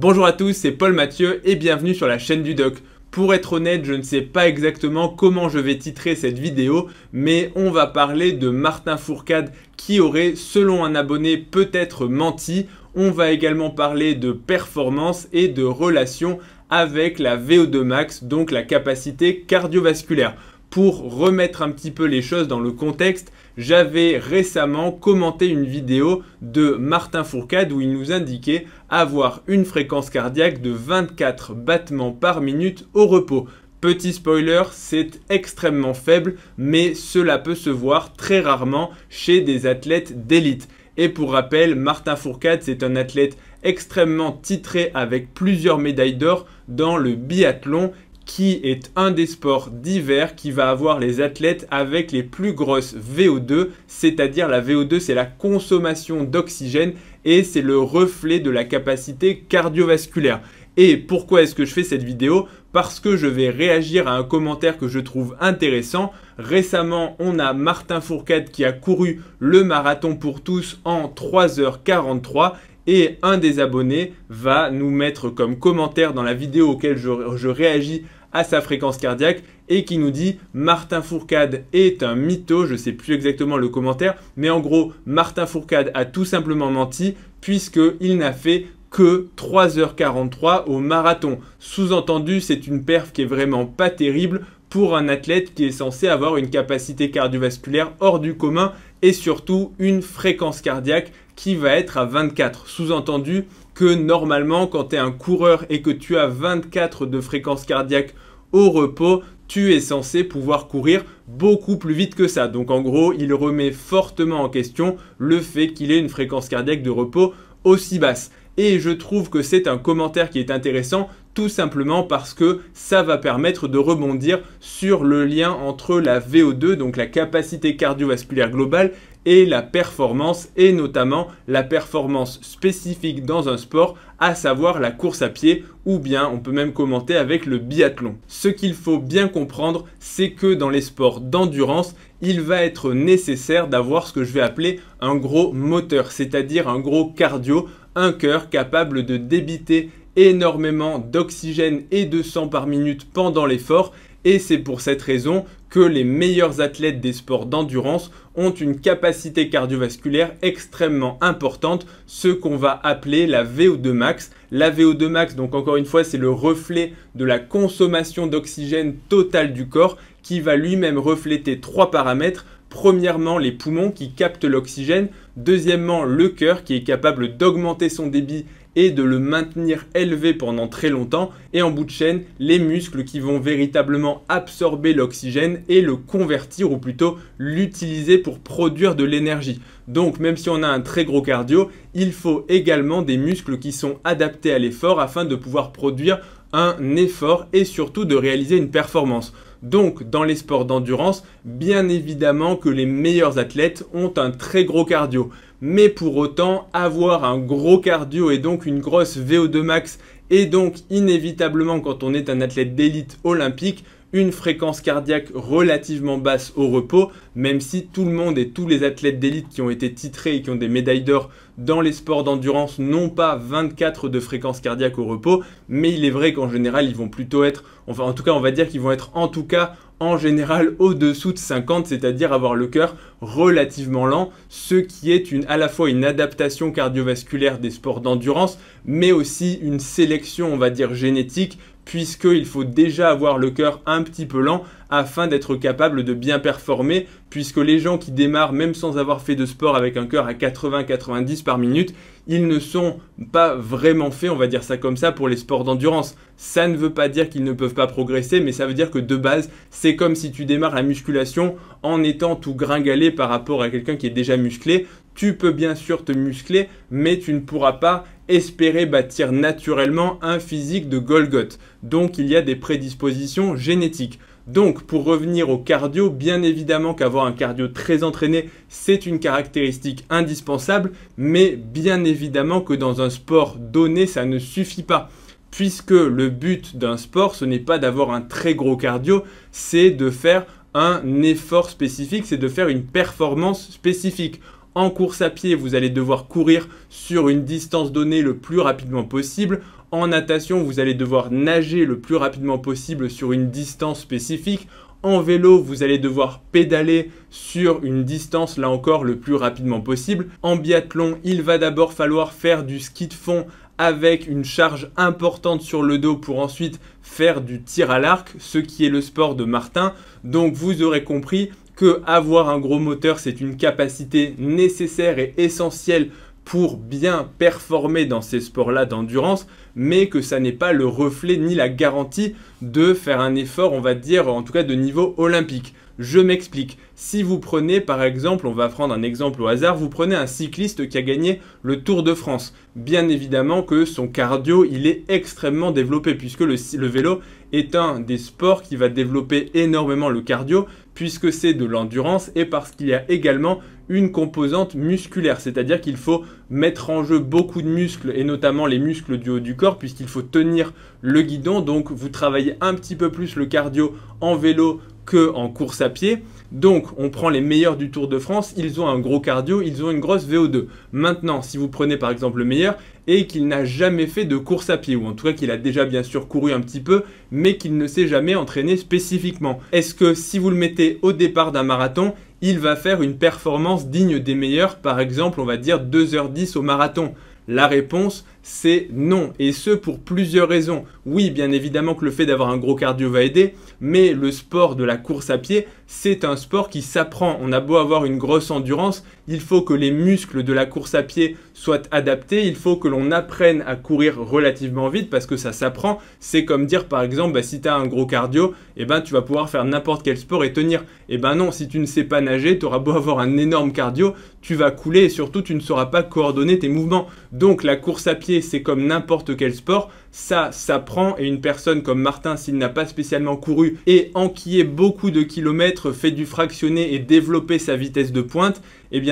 Bonjour à tous, c'est Paul Mathieu et bienvenue sur la chaîne du Doc. Pour être honnête, je ne sais pas exactement comment je vais titrer cette vidéo, mais on va parler de Martin Fourcade qui aurait, selon un abonné, peut-être menti. On va également parler de performance et de relation avec la VO2 max, donc la capacité cardiovasculaire. Pour remettre un petit peu les choses dans le contexte, j'avais récemment commenté une vidéo de Martin Fourcade où il nous indiquait avoir une fréquence cardiaque de 24 battements par minute au repos. Petit spoiler, c'est extrêmement faible, mais cela peut se voir très rarement chez des athlètes d'élite. Et pour rappel, Martin Fourcade, c'est un athlète extrêmement titré avec plusieurs médailles d'or dans le biathlon, qui est un des sports d'hiver qui va avoir les athlètes avec les plus grosses VO2, c'est-à-dire la VO2 c'est la consommation d'oxygène et c'est le reflet de la capacité cardiovasculaire. Et pourquoi est-ce que je fais cette vidéo? Parce que je vais réagir à un commentaire que je trouve intéressant. Récemment, on a Martin Fourcade qui a couru le marathon pour tous en 3h43. Et un des abonnés va nous mettre comme commentaire dans la vidéo auquel je réagis à sa fréquence cardiaque et qui nous dit « Martin Fourcade est un mytho », je ne sais plus exactement le commentaire, mais en gros, Martin Fourcade a tout simplement menti puisqu'il n'a fait que 3h43 au marathon. Sous-entendu, c'est une perf qui est vraiment pas terrible pour un athlète qui est censé avoir une capacité cardiovasculaire hors du commun et surtout une fréquence cardiaque qui va être à 24. Sous-entendu que normalement, quand tu es un coureur et que tu as 24 de fréquence cardiaque au repos, tu es censé pouvoir courir beaucoup plus vite que ça. Donc en gros, il remet fortement en question le fait qu'il ait une fréquence cardiaque de repos aussi basse. Et je trouve que c'est un commentaire qui est intéressant tout simplement parce que ça va permettre de rebondir sur le lien entre la VO2, donc la capacité cardiovasculaire globale, et la performance, et notamment la performance spécifique dans un sport, à savoir la course à pied, ou bien on peut même commenter avec le biathlon. Ce qu'il faut bien comprendre, c'est que dans les sports d'endurance, il va être nécessaire d'avoir ce que je vais appeler un gros moteur, c'est-à-dire un gros cardio, un cœur capable de débiter énormément d'oxygène et de sang par minute pendant l'effort. Et c'est pour cette raison que les meilleurs athlètes des sports d'endurance ont une capacité cardiovasculaire extrêmement importante, ce qu'on va appeler la VO2 max. La VO2 max, donc encore une fois, c'est le reflet de la consommation d'oxygène totale du corps qui va lui-même refléter trois paramètres. Premièrement, les poumons qui captent l'oxygène. Deuxièmement, le cœur qui est capable d'augmenter son débit et de le maintenir élevé pendant très longtemps. Et en bout de chaîne, les muscles qui vont véritablement absorber l'oxygène et le convertir ou plutôt l'utiliser pour produire de l'énergie. Donc même si on a un très gros cardio, il faut également des muscles qui sont adaptés à l'effort afin de pouvoir produire un effort et surtout de réaliser une performance. Donc dans les sports d'endurance, bien évidemment que les meilleurs athlètes ont un très gros cardio. Mais pour autant, avoir un gros cardio et donc une grosse VO2 max et donc inévitablement quand on est un athlète d'élite olympique, une fréquence cardiaque relativement basse au repos, même si tout le monde et tous les athlètes d'élite qui ont été titrés et qui ont des médailles d'or dans les sports d'endurance n'ont pas 24 de fréquence cardiaque au repos, mais il est vrai qu'en général ils vont plutôt être, enfin en tout cas on va dire qu'ils vont être en tout cas en général au-dessous de 50, c'est-à-dire avoir le cœur relativement lent, ce qui est à la fois une adaptation cardiovasculaire des sports d'endurance, mais aussi une sélection, on va dire, génétique, puisqu'il faut déjà avoir le cœur un petit peu lent afin d'être capable de bien performer, puisque les gens qui démarrent même sans avoir fait de sport avec un cœur à 80-90 par minute, ils ne sont pas vraiment faits, on va dire ça comme ça, pour les sports d'endurance. Ça ne veut pas dire qu'ils ne peuvent pas progresser, mais ça veut dire que de base, c'est comme si tu démarres la musculation en étant tout gringalé par rapport à quelqu'un qui est déjà musclé. Tu peux bien sûr te muscler, mais tu ne pourras pas espérer bâtir naturellement un physique de Golgoth. Donc il y a des prédispositions génétiques. Donc pour revenir au cardio, bien évidemment qu'avoir un cardio très entraîné, c'est une caractéristique indispensable, mais bien évidemment que dans un sport donné, ça ne suffit pas. Puisque le but d'un sport, ce n'est pas d'avoir un très gros cardio, c'est de faire un effort spécifique, c'est de faire une performance spécifique. En course à pied, vous allez devoir courir sur une distance donnée le plus rapidement possible. En natation, vous allez devoir nager le plus rapidement possible sur une distance spécifique. En vélo, vous allez devoir pédaler sur une distance, là encore, le plus rapidement possible. En biathlon, il va d'abord falloir faire du ski de fond avec une charge importante sur le dos pour ensuite faire du tir à l'arc, ce qui est le sport de Martin. Donc vous aurez compris que avoir un gros moteur, c'est une capacité nécessaire et essentielle pour bien performer dans ces sports-là d'endurance, mais que ça n'est pas le reflet ni la garantie de faire un effort, on va dire, en tout cas de niveau olympique. Je m'explique. Si vous prenez par exemple, on va prendre un exemple au hasard, vous prenez un cycliste qui a gagné le Tour de France. Bien évidemment que son cardio, il est extrêmement développé puisque le vélo est un des sports qui va développer énormément le cardio puisque c'est de l'endurance et parce qu'il y a également une composante musculaire, c'est-à-dire qu'il faut mettre en jeu beaucoup de muscles et notamment les muscles du haut du corps puisqu'il faut tenir le guidon, donc vous travaillez un petit peu plus le cardio en vélo qu'en course à pied. Donc on prend les meilleurs du Tour de France, ils ont un gros cardio, ils ont une grosse VO2. Maintenant, si vous prenez par exemple le meilleur et qu'il n'a jamais fait de course à pied, ou en tout cas qu'il a déjà bien sûr couru un petit peu, mais qu'il ne s'est jamais entraîné spécifiquement, est-ce que si vous le mettez au départ d'un marathon, il va faire une performance digne des meilleurs, par exemple on va dire 2h10 au marathon? La réponse, c'est non, et ce pour plusieurs raisons. Oui, bien évidemment que le fait d'avoir un gros cardio va aider, mais le sport de la course à pied, c'est un sport qui s'apprend. On a beau avoir une grosse endurance, il faut que les muscles de la course à pied soient adaptés, il faut que l'on apprenne à courir relativement vite parce que ça s'apprend. C'est comme dire par exemple, si tu as un gros cardio, tu vas pouvoir faire n'importe quel sport et tenir. Non, si tu ne sais pas nager, tu auras beau avoir un énorme cardio, tu vas couler et surtout tu ne sauras pas coordonner tes mouvements. Donc la course à pied, c'est comme n'importe quel sport, ça s'apprend et une personne comme Martin, s'il n'a pas spécialement couru et enquillé beaucoup de kilomètres, fait du fractionné et développé sa vitesse de pointe,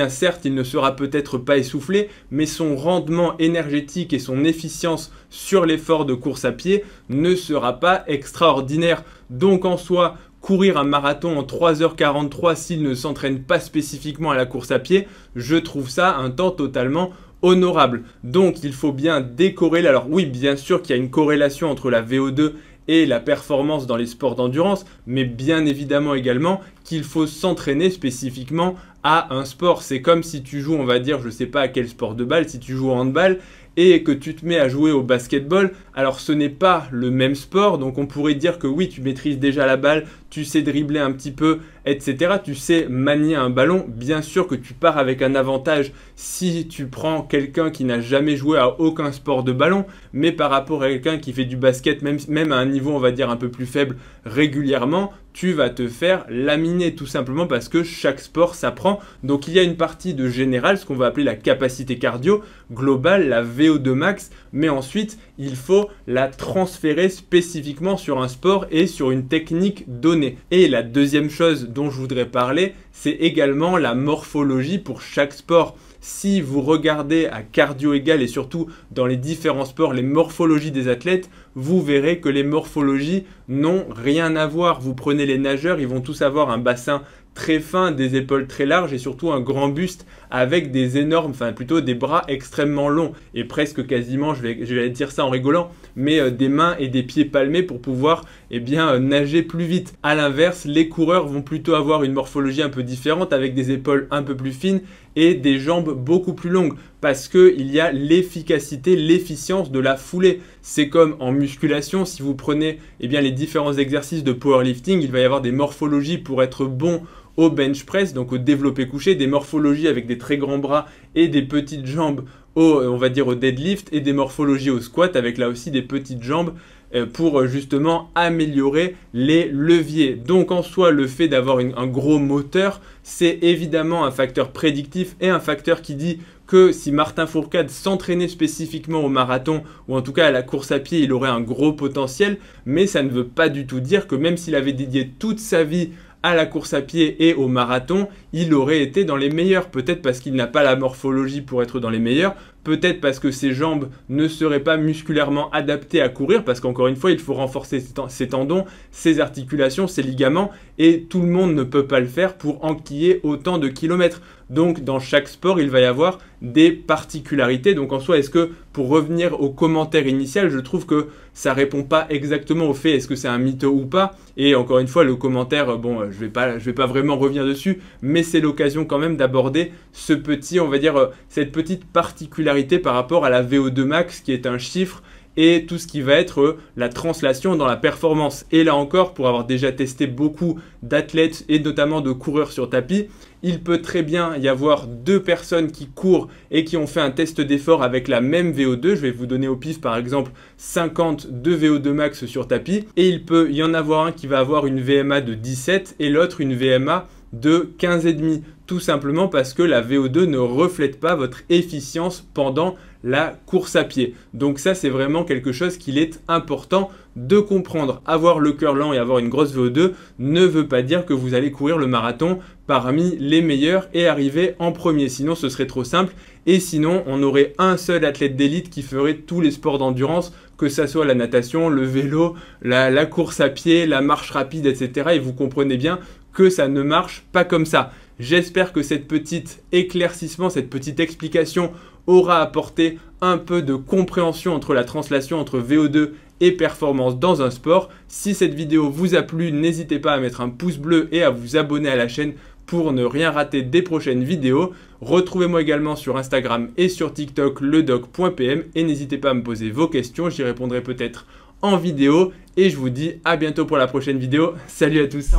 certes, il ne sera peut-être pas essoufflé, mais son rendement énergétique et son efficience sur l'effort de course à pied ne sera pas extraordinaire. Donc en soi, courir un marathon en 3h43 s'il ne s'entraîne pas spécifiquement à la course à pied, je trouve ça un temps totalement honorable. Donc il faut bien décorréler. Alors oui, bien sûr qu'il y a une corrélation entre la VO2 et la performance dans les sports d'endurance, mais bien évidemment également qu'il faut s'entraîner spécifiquement à un sport. C'est comme si tu joues, on va dire, je sais pas à quel sport de balle, si tu joues au handball et que tu te mets à jouer au basketball, alors ce n'est pas le même sport, donc on pourrait dire que oui, tu maîtrises déjà la balle, tu sais dribbler un petit peu, etc. Tu sais manier un ballon, bien sûr que tu pars avec un avantage si tu prends quelqu'un qui n'a jamais joué à aucun sport de ballon, mais par rapport à quelqu'un qui fait du basket, même à un niveau on va dire un peu plus faible régulièrement, tu vas te faire laminer tout simplement parce que chaque sport s'apprend. Donc il y a une partie de général, ce qu'on va appeler la capacité cardio globale, la VO2 max, mais ensuite il faut la transférer spécifiquement sur un sport et sur une technique donnée. Et la deuxième chose dont je voudrais parler, c'est également la morphologie pour chaque sport. Si vous regardez à cardio égal et surtout dans les différents sports, les morphologies des athlètes, vous verrez que les morphologies n'ont rien à voir. Vous prenez les nageurs, ils vont tous avoir un bassin très fin, des épaules très larges et surtout un grand buste avec des énormes, enfin plutôt des bras extrêmement longs et presque quasiment, je vais dire ça en rigolant, mais des mains et des pieds palmés pour pouvoir nager plus vite. A l'inverse, les coureurs vont plutôt avoir une morphologie un peu différente avec des épaules un peu plus fines et des jambes beaucoup plus longues parce qu'il y a l'efficacité, l'efficience de la foulée. C'est comme en musculation, si vous prenez les différents exercices de powerlifting, il va y avoir des morphologies pour être bon au bench press, donc au développé couché, des morphologies avec des très grands bras et des petites jambes on va dire au deadlift et des morphologies au squat avec là aussi des petites jambes pour justement améliorer les leviers. Donc en soi, le fait d'avoir un gros moteur, c'est évidemment un facteur prédictif et un facteur qui dit que si Martin Fourcade s'entraînait spécifiquement au marathon ou en tout cas à la course à pied, il aurait un gros potentiel, mais ça ne veut pas du tout dire que même s'il avait dédié toute sa vie à la course à pied et au marathon, il aurait été dans les meilleurs. Peut-être parce qu'il n'a pas la morphologie pour être dans les meilleurs, peut-être parce que ses jambes ne seraient pas musculairement adaptées à courir, parce qu'encore une fois, il faut renforcer ses tendons, ses articulations, ses ligaments, et tout le monde ne peut pas le faire pour enquiller autant de kilomètres. Donc dans chaque sport, il va y avoir des particularités. Donc en soi, est-ce que, pour revenir au commentaire initial, je trouve que ça répond pas exactement au fait est-ce que c'est un mytho ou pas. Et encore une fois, le commentaire, bon, je vais pas vraiment revenir dessus, mais c'est l'occasion quand même d'aborder ce petit, on va dire, cette petite particularité par rapport à la VO2 max, qui est un chiffre, et tout ce qui va être la translation dans la performance. Et là encore, pour avoir déjà testé beaucoup d'athlètes et notamment de coureurs sur tapis, il peut très bien y avoir deux personnes qui courent et qui ont fait un test d'effort avec la même VO2. Je vais vous donner au pif par exemple 50 de VO2 max sur tapis. Et il peut y en avoir un qui va avoir une VMA de 17 et l'autre une VMA de 15,5. Tout simplement parce que la VO2 ne reflète pas votre efficience pendant la course à pied. Donc ça, c'est vraiment quelque chose qu'il est important de comprendre. Avoir le cœur lent et avoir une grosse VO2 ne veut pas dire que vous allez courir le marathon parmi les meilleurs et arriver en premier. Sinon, ce serait trop simple. Et sinon, on aurait un seul athlète d'élite qui ferait tous les sports d'endurance, que ça soit la natation, le vélo, la course à pied, la marche rapide, etc. Et vous comprenez bien que ça ne marche pas comme ça. J'espère que cette petite éclaircissement, cette petite explication aura apporté un peu de compréhension entre la translation entre VO2 et performance dans un sport. Si cette vidéo vous a plu, n'hésitez pas à mettre un pouce bleu et à vous abonner à la chaîne pour ne rien rater des prochaines vidéos. Retrouvez-moi également sur Instagram et sur TikTok, ledoc.pm, et n'hésitez pas à me poser vos questions, j'y répondrai peut-être en vidéo. Et je vous dis à bientôt pour la prochaine vidéo. Salut à tous.